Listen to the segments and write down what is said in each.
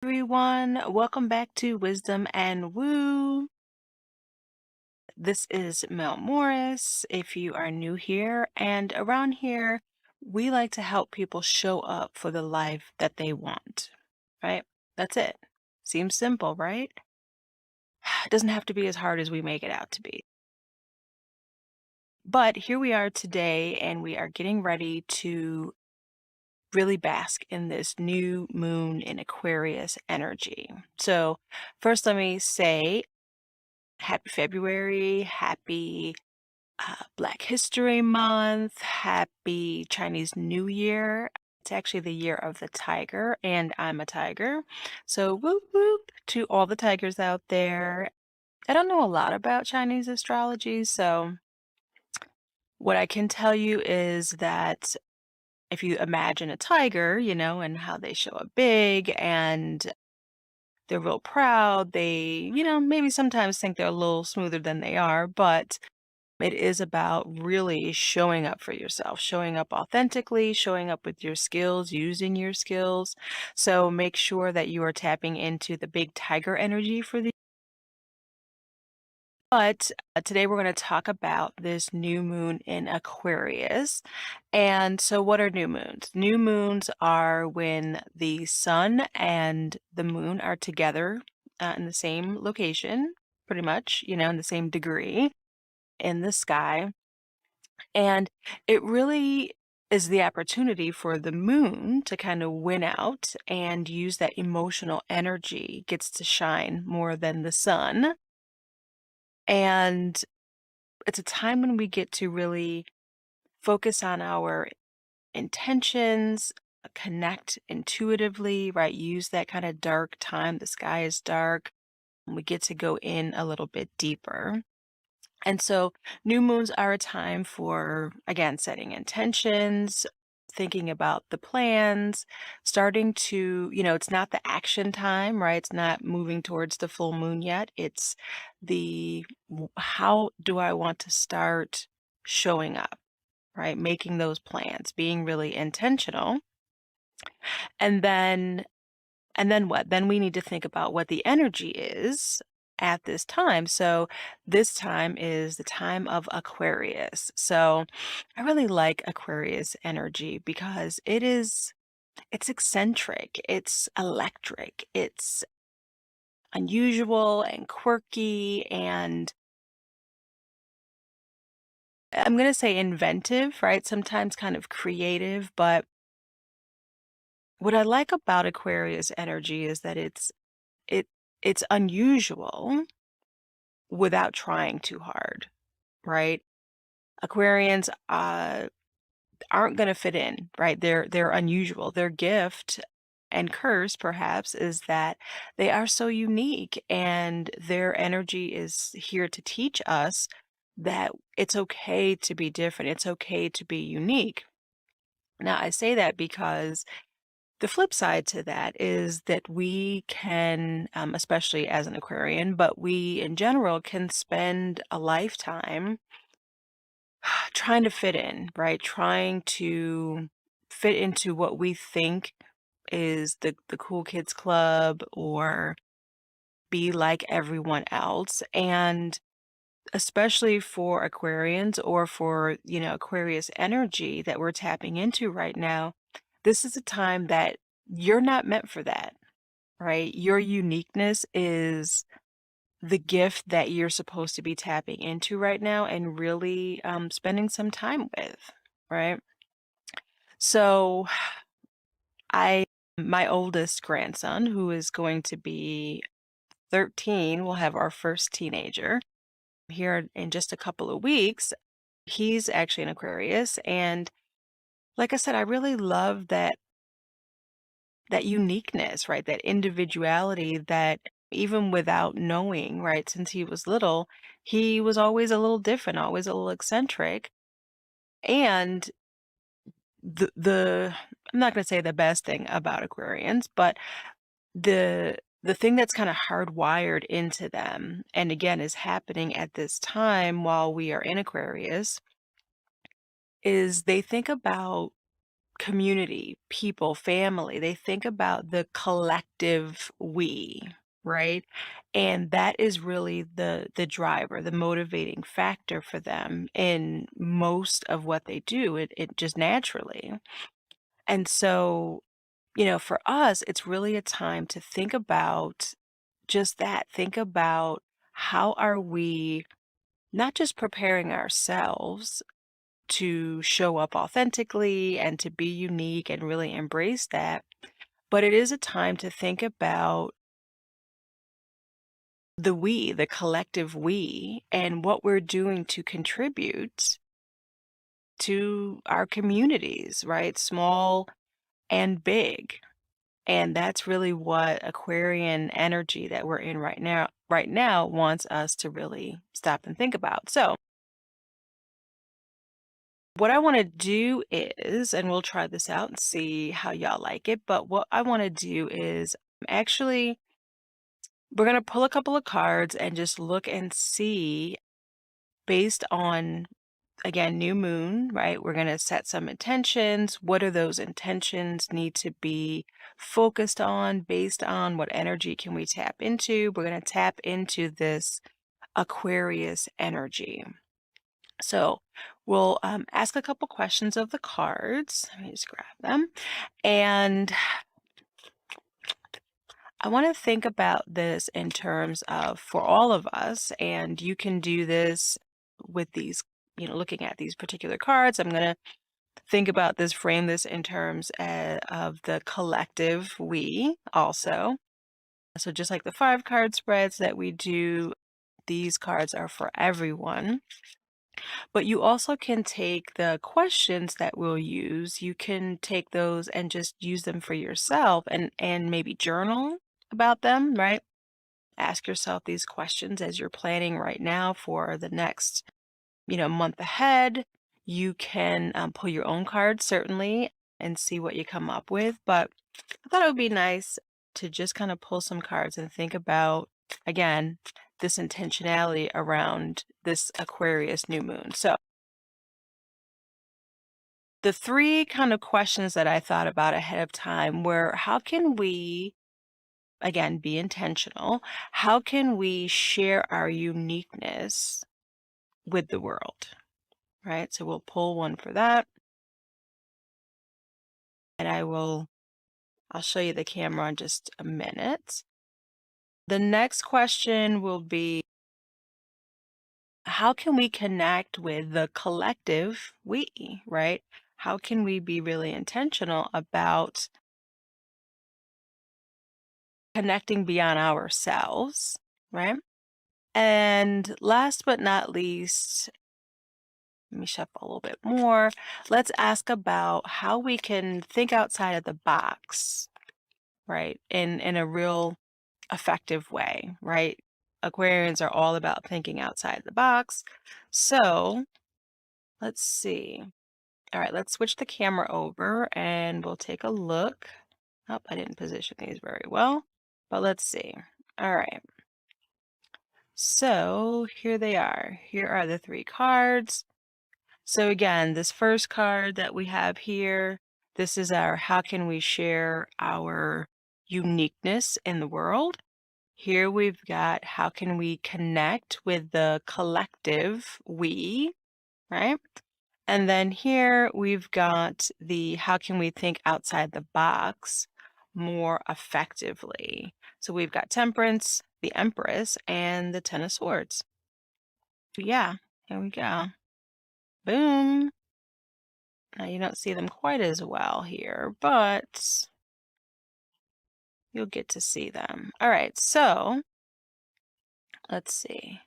Everyone. Welcome back to Wisdom and Woo. This is Mel Morris. If you are new here, and around here, we like to help people show up for the life that they want, right? That's it. Seems simple, right? It doesn't have to be as hard as we make it out to be. But here we are today, and we are getting ready to really bask in this new moon in Aquarius energy. So, first, let me say happy February, happy Black History Month, happy Chinese New Year. It's actually the year of the tiger, and I'm a tiger. So, whoop whoop to all the tigers out there. I don't know a lot about Chinese astrology, so what I can tell you is that if you imagine a tiger, and how they show up big and they're real proud, they, maybe sometimes think they're a little smoother than they are, but it is about really showing up for yourself, showing up authentically, showing up with your skills, using your skills. So make sure that you are tapping into the big tiger energy for the. But today we're going to talk about this new moon in Aquarius. And so, what are new moons? New moons are when the sun and the moon are together in the same location, pretty much, in the same degree in the sky. And it really is the opportunity for the moon to kind of win out and use that emotional energy, gets to shine more than the sun. And it's a time when we get to really focus on our intentions, connect intuitively, right? Use that kind of dark time. The sky is dark, and we get to go in a little bit deeper. And so new moons are a time for, again, setting intentions, thinking about the plans, starting to, it's not the action time, right? It's not moving towards the full moon yet. It's how do I want to start showing up, right? Making those plans, being really intentional. And then what? Then we need to think about what the energy is at this time. So this time is the time of Aquarius. So I really like Aquarius energy because it's eccentric, it's electric, it's unusual and quirky, and I'm going to say inventive, right? Sometimes kind of creative, but what I like about Aquarius energy is that it it's unusual without trying too hard, right? Aquarians aren't going to fit in, right? They're unusual. Their gift and curse, perhaps, is that they are so unique, and their energy is here to teach us that it's okay to be different. It's okay to be unique. Now, I say that because the flip side to that is that we can, especially as an Aquarian, but we in general can spend a lifetime trying to fit in, right? Trying to fit into what we think is the cool kids club or be like everyone else. And especially for Aquarians or for, Aquarius energy that we're tapping into right now, this is a time that you're not meant for that, right? Your uniqueness is the gift that you're supposed to be tapping into right now and really spending some time with, right? So, my oldest grandson, who is going to be 13, will have our first teenager here in just a couple of weeks. He's actually an Aquarius, and like I said, I really love that uniqueness, right? That individuality that even without knowing, right, since he was little, he was always a little different, always a little eccentric. And the I'm not going to say the best thing about Aquarians, but the thing that's kind of hardwired into them, and again is happening at this time while we are in Aquarius, is they think about community, people, family. They think about the collective we, right? And that is really the driver, the motivating factor for them in most of what they do. It just naturally. And so, for us, it's really a time to think about just that. Think about how are we not just preparing ourselves to show up authentically and to be unique and really embrace that, but it is a time to think about the we, the collective we, and what we're doing to contribute to our communities, right? Small and big. And that's really what Aquarian energy that we're in right now wants us to really stop and think about. So, what I want to do is, and we'll try this out and see how y'all like it, but what I want to do is actually, we're going to pull a couple of cards and just look and see based on, again, new moon, right? We're going to set some intentions. What do those intentions need to be focused on based on what energy can we tap into? We're going to tap into this Aquarius energy. So we'll ask a couple questions of the cards. Let me just grab them. And I want to think about this in terms of for all of us, and you can do this with these, looking at these particular cards. I'm going to think about this, frame this in terms of the collective we also. So just like the 5 card spreads that we do, these cards are for everyone. But you also can take the questions that we'll use, you can take those and just use them for yourself and maybe journal about them, right? Ask yourself these questions as you're planning right now for the next, month ahead. You can pull your own cards certainly and see what you come up with. But I thought it would be nice to just kind of pull some cards and think about, again, this intentionality around this Aquarius new moon. So the 3 kind of questions that I thought about ahead of time were how can we, again, be intentional? How can we share our uniqueness with the world? Right? So we'll pull one for that. And I'll show you the camera in just a minute. The next question will be how can we connect with the collective we, right? How can we be really intentional about connecting beyond ourselves, right? And last but not least, let me shuffle a little bit more. Let's ask about how we can think outside of the box, right? In a real effective way, right? Aquarians are all about thinking outside the box. So let's see. All right, let's switch the camera over and we'll take a look. Oh, I didn't position these very well, but let's see. All right. So here they are. Here are the 3 cards. So again, this first card that we have here, this is our how can we share our uniqueness in the world. Here we've got how can we connect with the collective we, right? And then here we've got the how can we think outside the box more effectively. So we've got Temperance, the Empress, and the Ten of Swords. Yeah, here we go. Boom. Now you don't see them quite as well here, but you'll get to see them. All right, so let's see.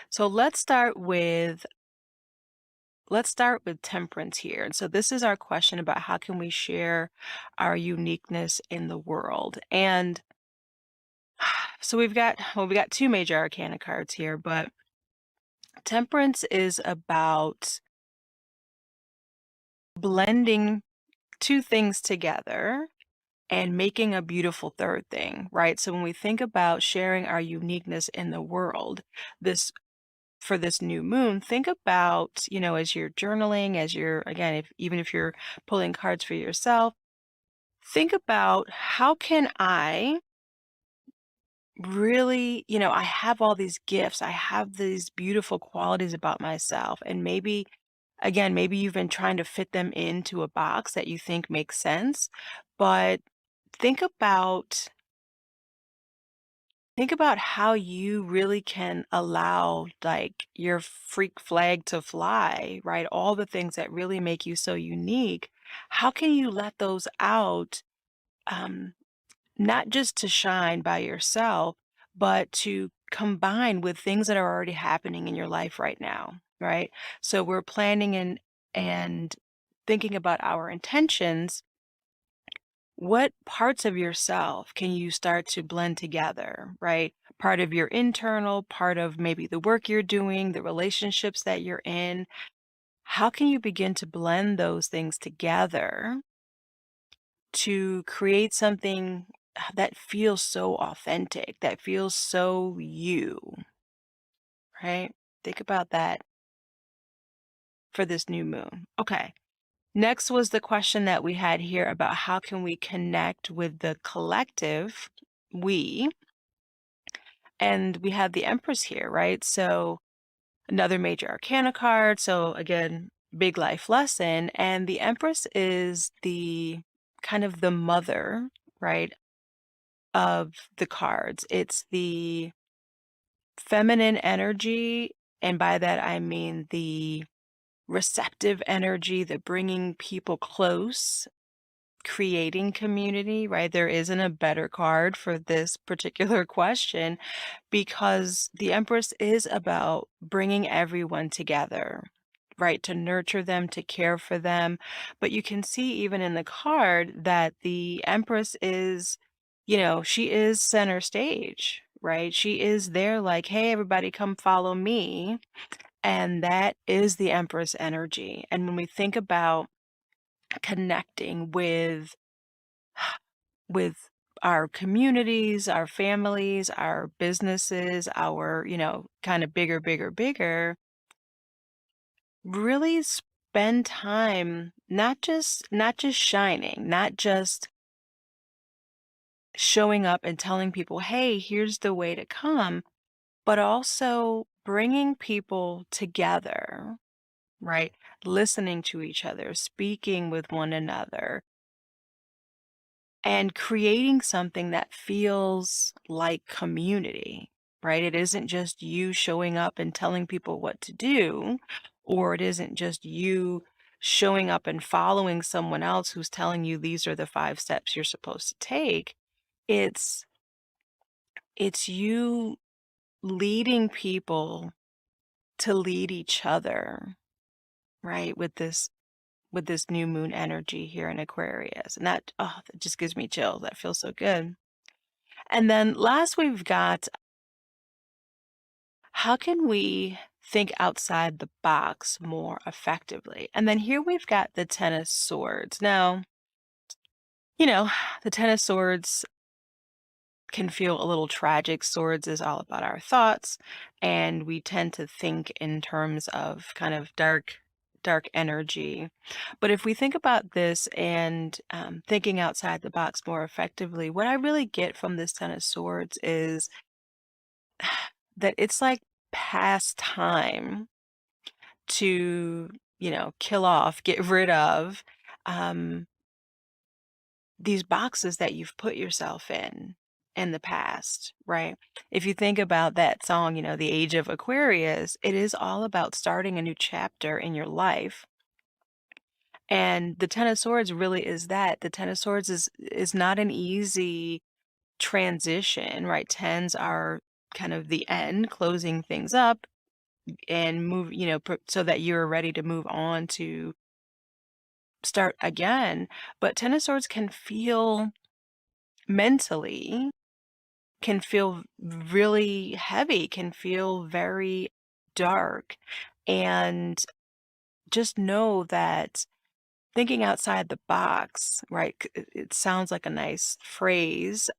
So let's start with Temperance here. And so this is our question about how can we share our uniqueness in the world. And so we got 2 major arcana cards here, but Temperance is about blending 2 things together and making a beautiful third thing, right? So when we think about sharing our uniqueness in the world, this for this new moon, think about, as you're journaling, as you're, again, even if you're pulling cards for yourself, think about how can I really, I have all these gifts, I have these beautiful qualities about myself, and maybe, again, maybe you've been trying to fit them into a box that you think makes sense, but think about think about how you really can allow, like, your freak flag to fly, right? All the things that really make you so unique. How can you let those out, um, not just to shine by yourself, but to combine with things that are already happening in your life right now, right? So we're planning and thinking about our intentions. What parts of yourself can you start to blend together, right? Part of your internal, part of maybe the work you're doing, the relationships that you're in. How can you begin to blend those things together to create something that feels so authentic, that feels so you, right? Think about that for this new moon. Okay. Next was the question that we had here about how can we connect with the collective, we, and we have the Empress here, right? So another major arcana card. So again, big life lesson. And the Empress is the kind of the mother, right, of the cards. It's the feminine energy. And by that, I mean the receptive energy, the bringing people close, creating community, right? There isn't a better card for this particular question because the Empress is about bringing everyone together, right? To nurture them, to care for them. But you can see even in the card that the Empress is, she is center stage, right? She is there like, hey, everybody, come follow me. And that is the Empress energy. And when we think about connecting with our communities, our families, our businesses, our, kind of bigger, bigger, bigger, really spend time not just shining, not just showing up and telling people, "Hey, here's the way to come," but also bringing people together, right? Listening to each other, speaking with one another, and creating something that feels like community, right? It isn't just you showing up and telling people what to do, or it isn't just you showing up and following someone else who's telling you these are the 5 steps you're supposed to take. It's it's you leading people to lead each other, right? With this new moon energy here in Aquarius. And that just gives me chills. That feels so good. And then last, we've got how can we think outside the box more effectively? And then here we've got the Ten of Swords. Now, you know, the Ten of Swords can feel a little tragic. Swords is all about our thoughts, and we tend to think in terms of kind of dark energy. But if we think about this and thinking outside the box more effectively, what I really get from this Ten of Swords is that it's like past time to, kill off, get rid of um, these boxes that you've put yourself in the past, right? If you think about that song, The Age of Aquarius, it is all about starting a new chapter in your life. And the Ten of Swords really is that. The Ten of Swords is not an easy transition, right? Tens are kind of the end, closing things up and move, so that you're ready to move on to start again. But Ten of Swords can feel mentally, can feel really heavy, can feel very dark. And just know that thinking outside the box, right? It sounds like a nice phrase,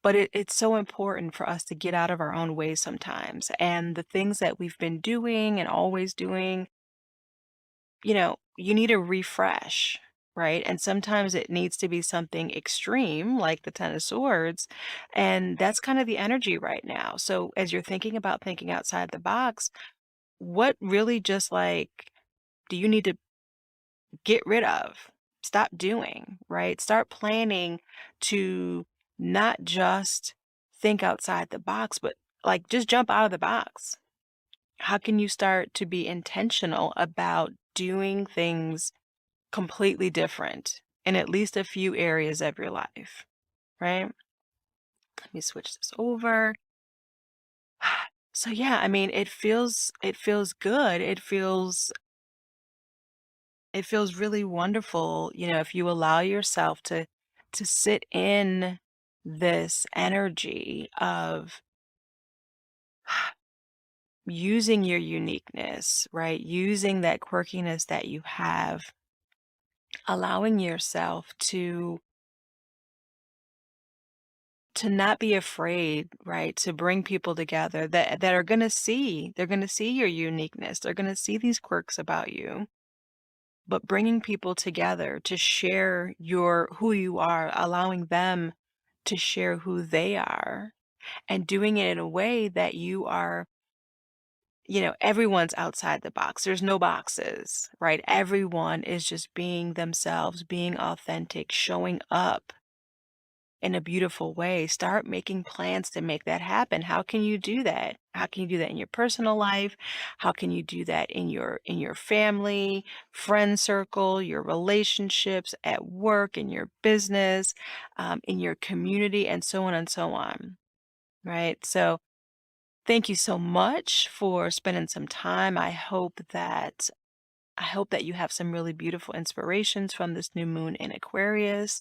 but it's so important for us to get out of our own way sometimes. And the things that we've been doing and always doing, you need a refresh, right? And sometimes it needs to be something extreme, like the Ten of Swords. And that's kind of the energy right now. So as you're thinking about thinking outside the box, what really just like do you need to get rid of, stop doing, right? Start planning to not just think outside the box, but like just jump out of the box. How can you start to be intentional about doing things completely different in at least a few areas of your life, right? Let me switch this over. So yeah, I mean, it feels good. It feels really wonderful, if you allow yourself to sit in this energy of using your uniqueness, right? Using that quirkiness that you have, allowing yourself to not be afraid, right? To bring people together that are going to see, they're going to see your uniqueness. They're going to see these quirks about you, but bringing people together to share your who you are, allowing them to share who they are, and doing it in a way that you are, everyone's outside the box. There's no boxes, right? Everyone is just being themselves, being authentic, showing up in a beautiful way. Start making plans to make that happen. How can you do that? How can you do that in your personal life? How can you do that in your family, friend circle, your relationships, at work, in your business, in your community, and so on and so on, right? So thank you so much for spending some time. I hope that you have some really beautiful inspirations from this new moon in Aquarius.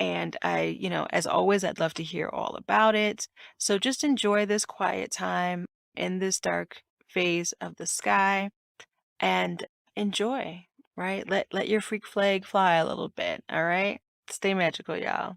And as always, I'd love to hear all about it. So just enjoy this quiet time in this dark phase of the sky and enjoy, right? Let your freak flag fly a little bit, all right? Stay magical, y'all.